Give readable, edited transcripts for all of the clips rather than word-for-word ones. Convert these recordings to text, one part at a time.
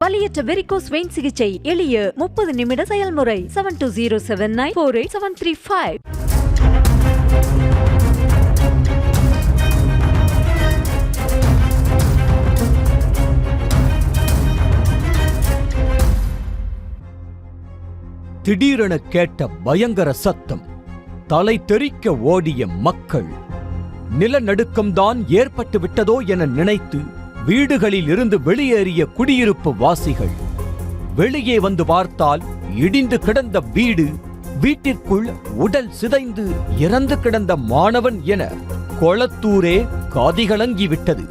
வலியற்ற varicose vein சிகிச்சை எளிய 30 நிமிட செயல்முறை. 7207948735. திடீரென கேட்ட பயங்கர சத்தம். தலை தெறிக்க ஓடிய மக்கள். நிலநடுக்கம்தான் ஏற்பட்டு விட்டதோ என நினைத்து வீடுகளில் இருந்து வெளியேறிய குடியிருப்பு வாசிகள். வெளியே வந்து பார்த்தால் இடிந்து கிடந்த வீடு, வீட்டிற்குள் உடல் சிதைந்து இறந்து கிடந்த மாணவன் என கொளத்தூரே காதிகலங்கிவிட்டது.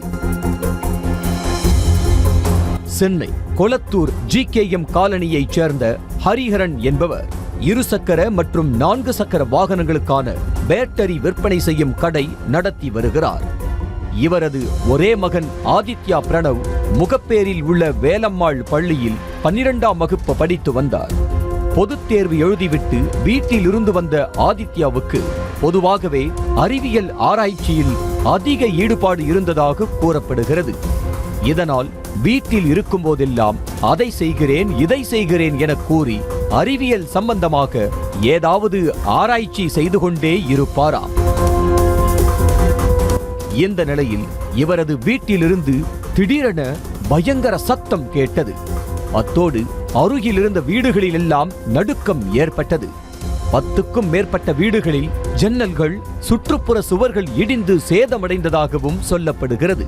சென்னை கொளத்தூர் GKM காலனியைச் சேர்ந்த ஹரிஹரன் என்பவர் இருசக்கர மற்றும் 4 சக்கர வாகனங்களுக்கான பேட்டரி விற்பனை செய்யும் கடை நடத்தி வருகிறார். இவரது ஒரே மகன் ஆதித்யா பிரணவ் முகப்பேரில் உள்ள வேலம்மாள் பள்ளியில் 12ஆம் வகுப்பு படித்து வந்தார். பொதுத் தேர்வு எழுதிவிட்டு வீட்டில் இருந்து வந்த ஆதித்யாவுக்கு பொதுவாகவே அறிவியல் ஆராய்ச்சியில் அதிக ஈடுபாடு இருந்ததாக கூறப்படுகிறது. இதனால் வீட்டில் இருக்கும் போதெல்லாம் அதை செய்கிறேன் இதை செய்கிறேன் என கூறி அறிவியல் சம்பந்தமாக ஏதாவது ஆராய்ச்சி செய்து கொண்டே இருப்பாராம். இந்த நிலையில் இவரது வீட்டிலிருந்து திடீரென பயங்கர சத்தம் கேட்டது. அத்தோடு அருகில் இருந்த வீடுகளில் எல்லாம் நடுக்கம் ஏற்பட்டது. 10க்கும் மேற்பட்ட வீடுகளில் ஜன்னல்கள், சுற்றுப்புற சுவர்கள் இடிந்து சேதமடைந்ததாகவும் சொல்லப்படுகிறது.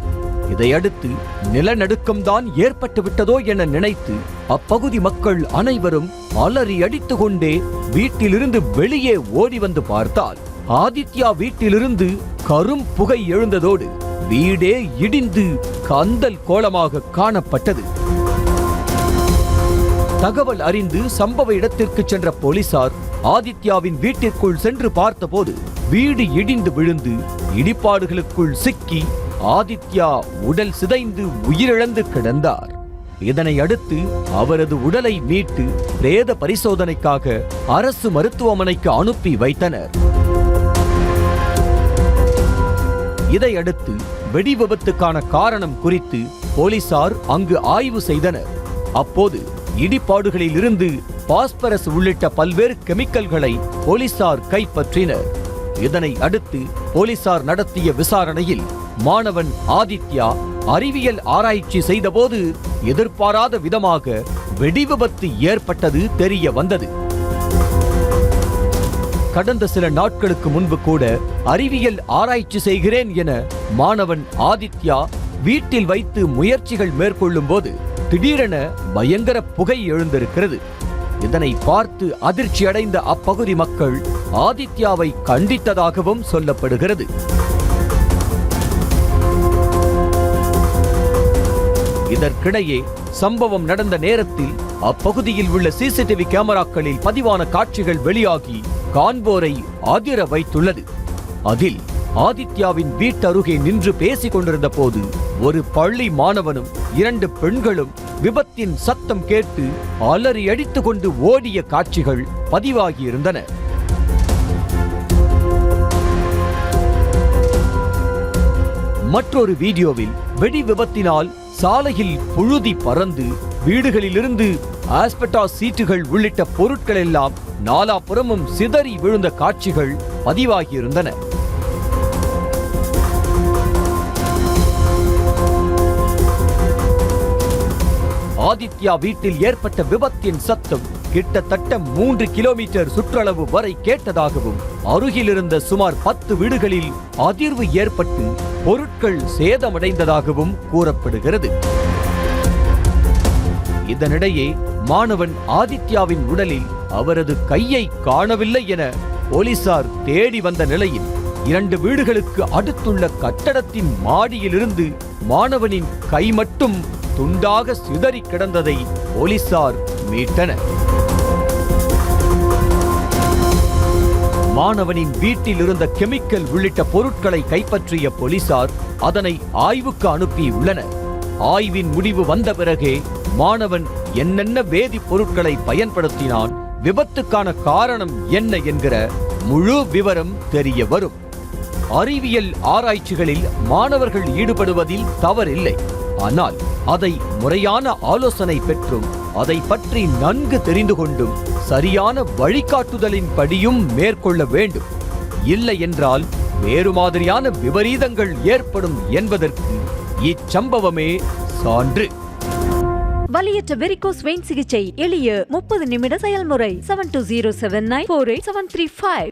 இதையடுத்து நிலநடுக்கம்தான் ஏற்பட்டு விட்டதோ என நினைத்து அப்பகுதி மக்கள் அனைவரும் அலறி அடித்துக் கொண்டே வீட்டிலிருந்து வெளியே ஓடி வந்து பார்த்தால் ஆதித்யா வீட்டிலிருந்து கரும் புகை எழுந்ததோடு வீடே இடிந்து கந்தல் கோலமாக காணப்பட்டது. தகவல் அறிந்து சம்பவ இடத்திற்கு சென்ற போலீசார் ஆதித்யாவின் வீட்டிற்குள் சென்று பார்த்தபோது வீடு இடிந்து விழுந்து இடிபாடுகளுக்குள் சிக்கி ஆதித்யா உடல் சிதைந்து உயிரிழந்து கிடந்தார். இதனை அடுத்து அவரது உடலை மீட்டு பிரேத பரிசோதனைக்காக அரசு மருத்துவமனைக்கு அனுப்பி வைத்தனர். இதையடுத்து வெடி விபத்துக்கான காரணம் குறித்து போலீசார் அங்கு ஆய்வு செய்தனர். அப்போது இடிபாடுகளில் இருந்து பாஸ்பரஸ் உள்ளிட்ட பல்வேறு கெமிக்கல்களை போலீசார் கைப்பற்றினர். இதனை அடுத்து போலீசார் நடத்திய விசாரணையில் மாணவன் ஆதித்யா அறிவியல் ஆராய்ச்சி செய்தபோது எதிர்பாராத விதமாக வெடி விபத்து ஏற்பட்டது தெரிய வந்தது. கடந்த சில நாட்களுக்கு முன்பு கூட அறிவியல் ஆராய்ச்சி செய்கிறேன் என மாணவன் ஆதித்யா வீட்டில் வைத்து முயற்சிகள் மேற்கொள்ளும் போது திடீரென பயங்கர புகை எழுந்திருக்கிறது. இதனை பார்த்து அதிர்ச்சி அடைந்த அப்பகுதி மக்கள் ஆதித்யாவை கண்டித்ததாகவும் சொல்லப்படுகிறது. இதற்கிடையே சம்பவம் நடந்த நேரத்தில் அப்பகுதியில் உள்ள CCTV கேமராக்களில் பதிவான காட்சிகள் வெளியாகி காண்போரை அதிர வைத்துள்ளது. அதில் ஆதித்யாவின் வீட்டருகே நின்று பேசிக் கொண்டிருந்த போது ஒரு பள்ளி மாணவனும் 2 பெண்களும் விபத்தின் சத்தம் கேட்டு அலறி அடித்துக் கொண்டு ஓடிய காட்சிகள் பதிவாகியிருந்தன. மற்றொரு வீடியோவில் வெடி விபத்தினால் சாலையில் புழுதி பறந்து வீடுகளிலிருந்து ஆஸ்பெட்டாஸ் சீட்டுகள் உள்ளிட்ட பொருட்கள் எல்லாம் நாலாபுறமும் சிதறி விழுந்த காட்சிகள் பதிவாகியிருந்தன. ஆதித்யா வீட்டில் ஏற்பட்ட விபத்தின் சத்தம் கிட்டத்தட்ட 3 கிலோமீட்டர் சுற்றளவு வரை கேட்டதாகவும் அருகிலிருந்த சுமார் 10 வீடுகளில் அதிர்வு ஏற்பட்டு பொருட்கள் சேதமடைந்ததாகவும் கூறப்படுகிறது. இதனிடையே மாணவன் ஆதித்யாவின் உடலில் அவரது கையை காணவில்லை என போலீசார் தேடி வந்த நிலையில் 2 வீடுகளுக்கு அடுத்துள்ள கட்டடத்தின் மாடியிலிருந்து மாணவனின் கை மட்டும் துண்டாக சிதறி கிடந்ததை போலீசார் மீட்டனர். மாணவனின் வீட்டில் இருந்த கெமிக்கல் உள்ளிட்ட பொருட்களை கைப்பற்றிய போலீசார் அதனை ஆய்வுக்கு அனுப்பியுள்ளனர். ஆய்வின் முடிவு வந்த பிறகே மாணவன் என்னென்ன வேதிப் பொருட்களை பயன்படுத்தினான், விபத்துக்கான காரணம் என்ன என்கிற முழு விவரம் தெரிய வரும். அறிவியல் ஆராய்ச்சிகளில் மாணவர்கள் ஈடுபடுவதில் தவறில்லை. ஆனால் அதை முறையான ஆலோசனை பெற்றும் அதை பற்றி நன்கு தெரிந்து கொண்டும் சரியான வழிகாட்டுதலின் படியும் மேற்கொள்ள வேண்டும். இல்லை என்றால் வேறு மாதிரியான விபரீதங்கள் ஏற்படும் என்பதற்கு இச்சம்பவமே சான்று. வலியற்ற வெரிகோஸ் வெயின் சிகிச்சை எளிய 30 நிமிட செயல்முறை. 7207948735.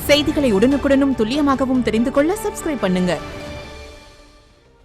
செய்திகளை உடனுக்குடனும் துல்லியமாகவும் தெரிந்து கொள்ள சப்ஸ்கிரைப் பண்ணுங்க.